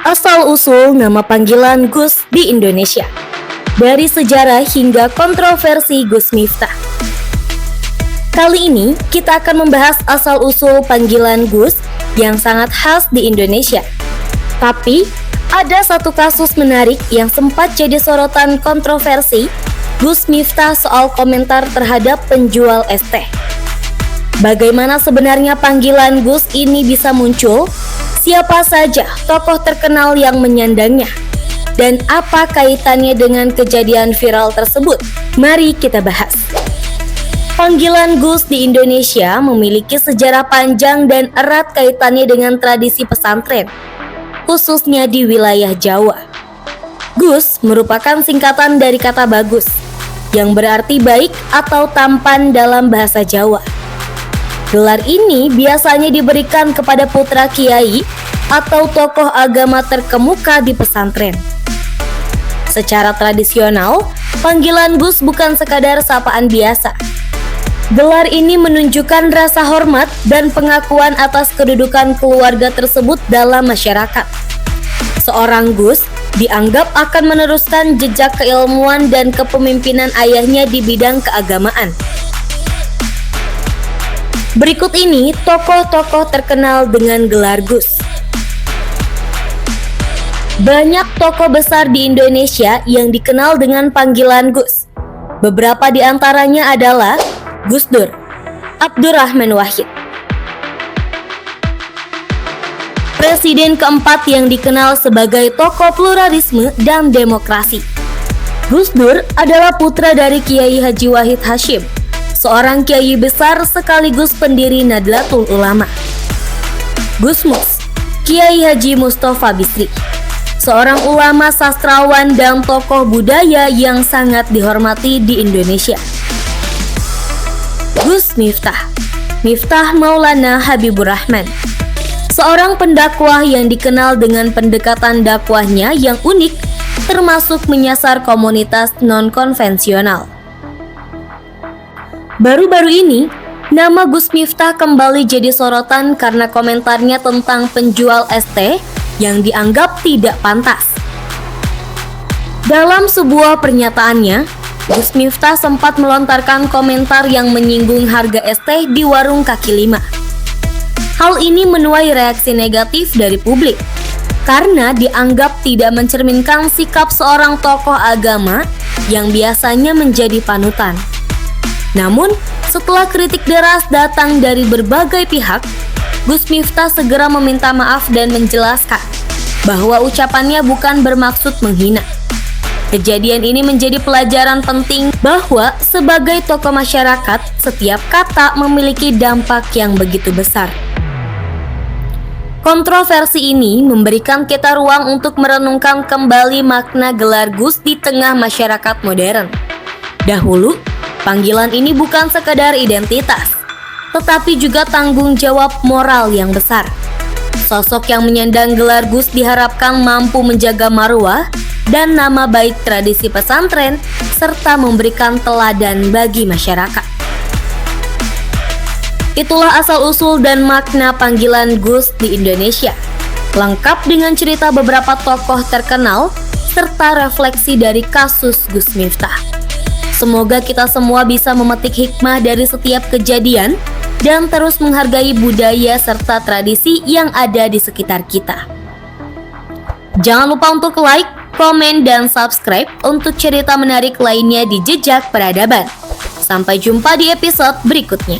Asal-usul nama panggilan Gus di Indonesia, dari sejarah hingga kontroversi Gus Miftah. Kali ini kita akan membahas asal-usul panggilan Gus yang sangat khas di Indonesia. Tapi ada satu kasus menarik yang sempat jadi sorotan kontroversi Gus Miftah soal komentar terhadap penjual es teh. Bagaimana sebenarnya panggilan Gus ini bisa muncul? Siapa saja tokoh terkenal yang menyandangnya? Dan apa kaitannya dengan kejadian viral tersebut? Mari kita bahas. Panggilan Gus di Indonesia memiliki sejarah panjang dan erat kaitannya dengan tradisi pesantren, khususnya di wilayah Jawa. Gus merupakan singkatan dari kata bagus, yang berarti baik atau tampan dalam bahasa Jawa. Gelar ini biasanya diberikan kepada putra kiai atau tokoh agama terkemuka di pesantren. Secara tradisional, panggilan Gus bukan sekadar sapaan biasa. Gelar ini menunjukkan rasa hormat dan pengakuan atas kedudukan keluarga tersebut dalam masyarakat. Seorang Gus dianggap akan meneruskan jejak keilmuan dan kepemimpinan ayahnya di bidang keagamaan. Berikut ini tokoh-tokoh terkenal dengan gelar Gus. Banyak tokoh besar di Indonesia yang dikenal dengan panggilan Gus. Beberapa di antaranya adalah Gus Dur, Abdurrahman Wahid. Presiden keempat yang dikenal sebagai tokoh pluralisme dan demokrasi. Gus Dur adalah putra dari Kiai Haji Wahid Hasyim, seorang kiai besar sekaligus pendiri Nahdlatul Ulama. Gus Mus, Kiai Haji Mustafa Bisri, seorang ulama, sastrawan, dan tokoh budaya yang sangat dihormati di Indonesia. Gus Miftah, Miftah Maulana Habibur Rahman, seorang pendakwah yang dikenal dengan pendekatan dakwahnya yang unik, termasuk menyasar komunitas non-konvensional. Baru-baru ini, nama Gus Miftah kembali jadi sorotan karena komentarnya tentang penjual es teh yang dianggap tidak pantas. Dalam sebuah pernyataannya, Gus Miftah sempat melontarkan komentar yang menyinggung harga es teh di warung kaki lima. Hal ini menuai reaksi negatif dari publik karena dianggap tidak mencerminkan sikap seorang tokoh agama yang biasanya menjadi panutan. Namun, setelah kritik deras datang dari berbagai pihak, Gus Miftah segera meminta maaf dan menjelaskan bahwa ucapannya bukan bermaksud menghina. Kejadian ini menjadi pelajaran penting bahwa sebagai tokoh masyarakat, setiap kata memiliki dampak yang begitu besar. Kontroversi ini memberikan kita ruang untuk merenungkan kembali makna gelar Gus di tengah masyarakat modern. Dahulu, panggilan ini bukan sekadar identitas, tetapi juga tanggung jawab moral yang besar. Sosok yang menyandang gelar Gus diharapkan mampu menjaga marwah dan nama baik tradisi pesantren, serta memberikan teladan bagi masyarakat. Itulah asal-usul dan makna panggilan Gus di Indonesia, lengkap dengan cerita beberapa tokoh terkenal, serta refleksi dari kasus Gus Miftah. Semoga kita semua bisa memetik hikmah dari setiap kejadian dan terus menghargai budaya serta tradisi yang ada di sekitar kita. Jangan lupa untuk like, komen, dan subscribe untuk cerita menarik lainnya di Jejak Peradaban. Sampai jumpa di episode berikutnya.